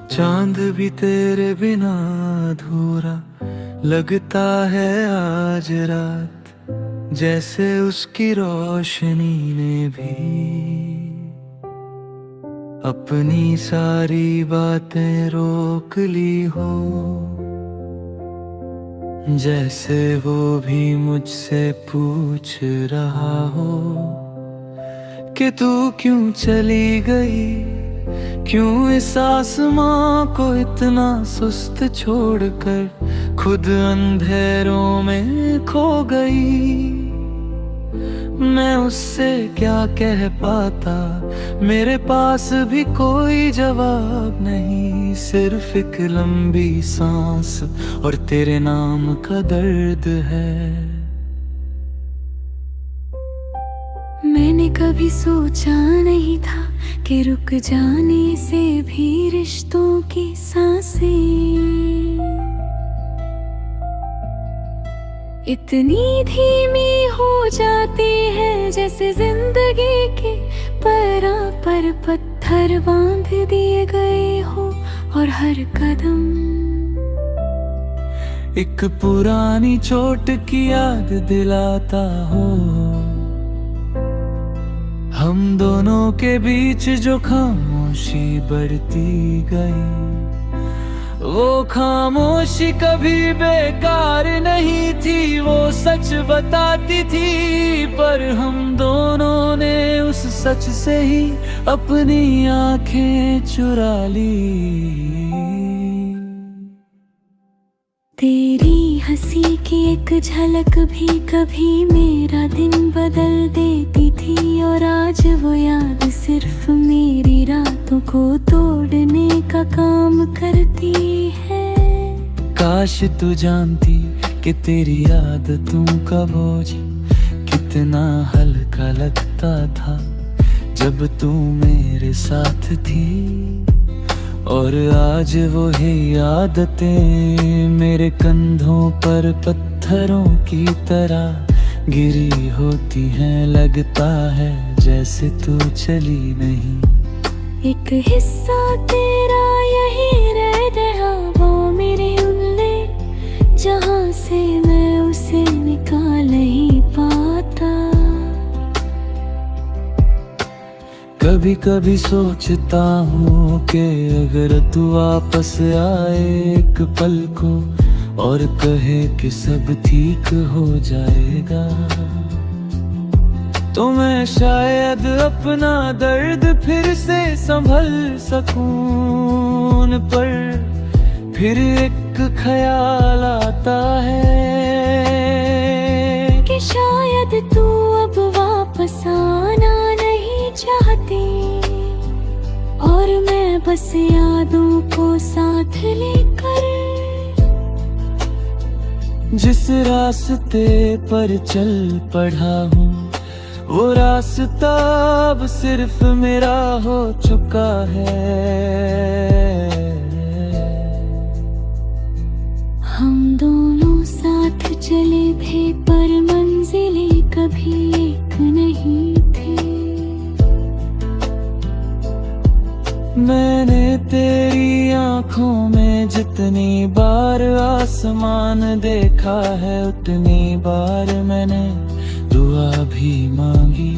चांद भी तेरे बिना अधूरा लगता है आज रात, जैसे उसकी रोशनी ने भी अपनी सारी बातें रोक ली हो। जैसे वो भी मुझसे पूछ रहा हो कि तू क्यों चली गई, क्यों इस आसमां को इतना सुस्त छोड़कर खुद अंधेरों में खो गई। मैं उससे क्या कह पाता, मेरे पास भी कोई जवाब नहीं, सिर्फ एक लंबी सांस और तेरे नाम का दर्द है। मैंने कभी सोचा नहीं था कि रुक जाने से भी रिश्तों की सांसें इतनी धीमी हो जाती है, जैसे जिंदगी के परा पर पत्थर बांध दिए गए हो और हर कदम एक पुरानी चोट की याद दिलाता हो। हम दोनों के बीच जो खामोशी बढ़ती गई, वो खामोशी कभी बेकार नहीं थी, वो सच बताती थी। पर हम दोनों ने उस सच से ही अपनी आंखें चुरा ली। तेरी हंसी की एक झलक भी कभी मेरा दिन बदल देती थी, और आज वो याद सिर्फ मेरी रातों को तोड़ने का काम करती है। काश तू जानती कि तेरी आदतों का बोझ कितना हल्का लगता था जब तू मेरे साथ थी, और आज वही आदतें मेरे कंधों पर पत्थरों की तरह गिरी होती हैं। लगता है जैसे तू चली नहीं। एक हिस्सा तेरा यही रह गया, वो मेरे उंगली जहाँ से मैं उसे निकाल नहीं पाता। कभी कभी सोचता हूँ कि अगर तू वापस आए एक पल को और कहे कि सब ठीक हो जाएगा, तो मैं शायद अपना दर्द फिर से संभल सकूं। पर फिर एक ख्याल आता है कि शायद तू अब वापस आना नहीं चाहती, और मैं बस यादों को साथ लेकर जिस रास्ते पर चल पड़ा हूँ, वो रास्ता अब सिर्फ मेरा हो चुका है। हम दोनों साथ चले थे पर मंजिलें कभी एक नहीं थी। मैंने तेरी आंखों में जितनी बार आसमान देखा है, उतनी बार मैंने दुआ भी मांगी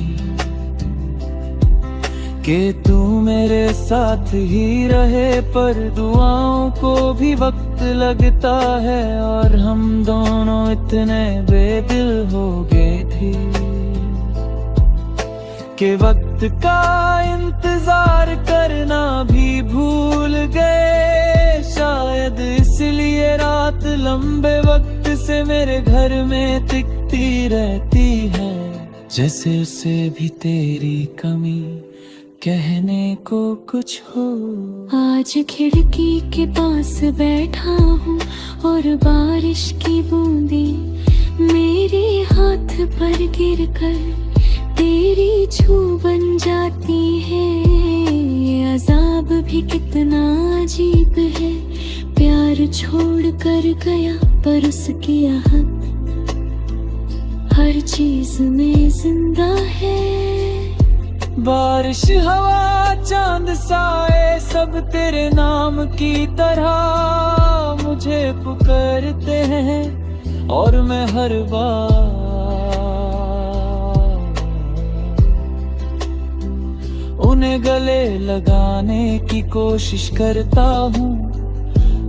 कि तू मेरे साथ ही रहे। पर दुआओं को भी वक्त लगता है, और हम दोनों इतने बेदिल हो गए थे कि वक्त का इंतजार करना भी भूल गए। शायद इसलिए रात लंबे वक्त से मेरे घर में टिकती रहती है, जैसे उसे भी तेरी कमी कहने को कुछ हो। आज खिड़की के पास बैठा हूँ और बारिश की बूंदें मेरे हाथ पर गिरकर तेरी छू बन जाती है। ये अजाब भी कितना अजीब है, प्यार छोड़ कर गया पर उसकी आहट हर चीज में जिंदा है। बारिश हवा चांद साए सब तेरे नाम की तरह मुझे पुकारते हैं और मैं हर बार उन्हें गले लगाने की कोशिश करता हूँ,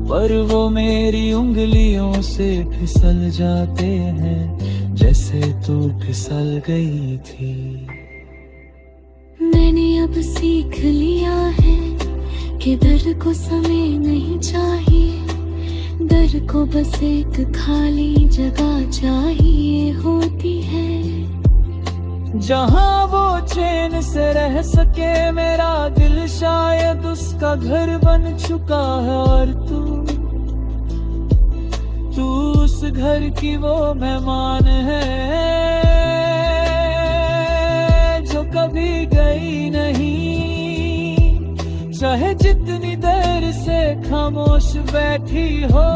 पर वो मेरी उंगलियों से फिसल जाते हैं जैसे तू फिसल गई थी। मैंने अब सीख लिया है कि दर्द को समय नहीं चाहिए, दर्द को बस एक खाली जगह चाहिए होती है। जहाँ वो चैन से रह सके मेरा दिल शायद उसका घर बन चुका है, और तू उस घर की वो मेहमान है जो कभी गई नहीं। चाहे जितनी देर से खामोश बैठी हो,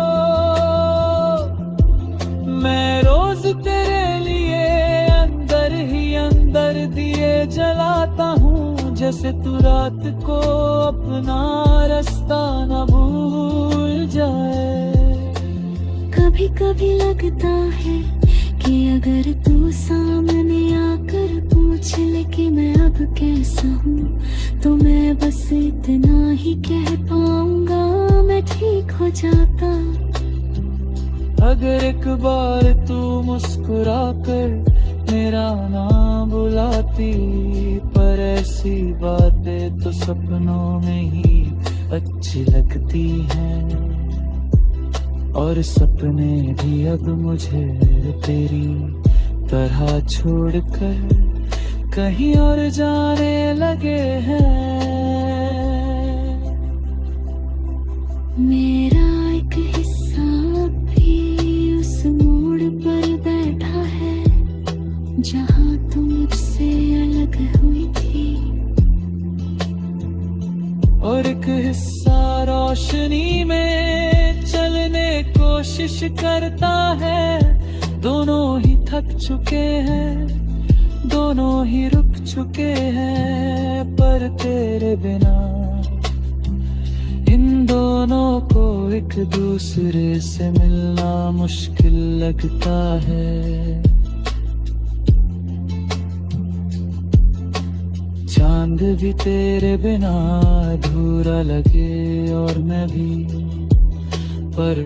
मैं रोज तेरे लिए अंदर ही अंदर दिए जलाता हूँ, जैसे तू रात को अपना रास्ता न भूल जाए। कभी कभी लगता है कि अगर तू सामने आकर पूछ ले कि मैं अब कैसा हूँ, तो मैं बस इतना ही कह पाऊंगा, मैं ठीक हो जाता। अगर एक बार तू मुस्कुरा कर मेरा नाम बुलाती, पर ऐसी बातें तो सपनों में ही अच्छी लगती हैं, और सपने भी अब मुझे तेरी तरह छोड़कर कहीं और जाने लगे हैं। मेरा एक हिस्सा भी उस मोड़ पर बैठा है जहाँ तू मुझसे अलग हुई थी, और एक हिस्सा रोशनी में चलने कोशिश करता है। दोनों ही थक चुके हैं, दोनों ही रुक चुके हैं, पर तेरे बिना इन दोनों को एक दूसरे से मिलना मुश्किल लगता है। चांद भी तेरे बिना अधूरा लगे और मैं भी, पर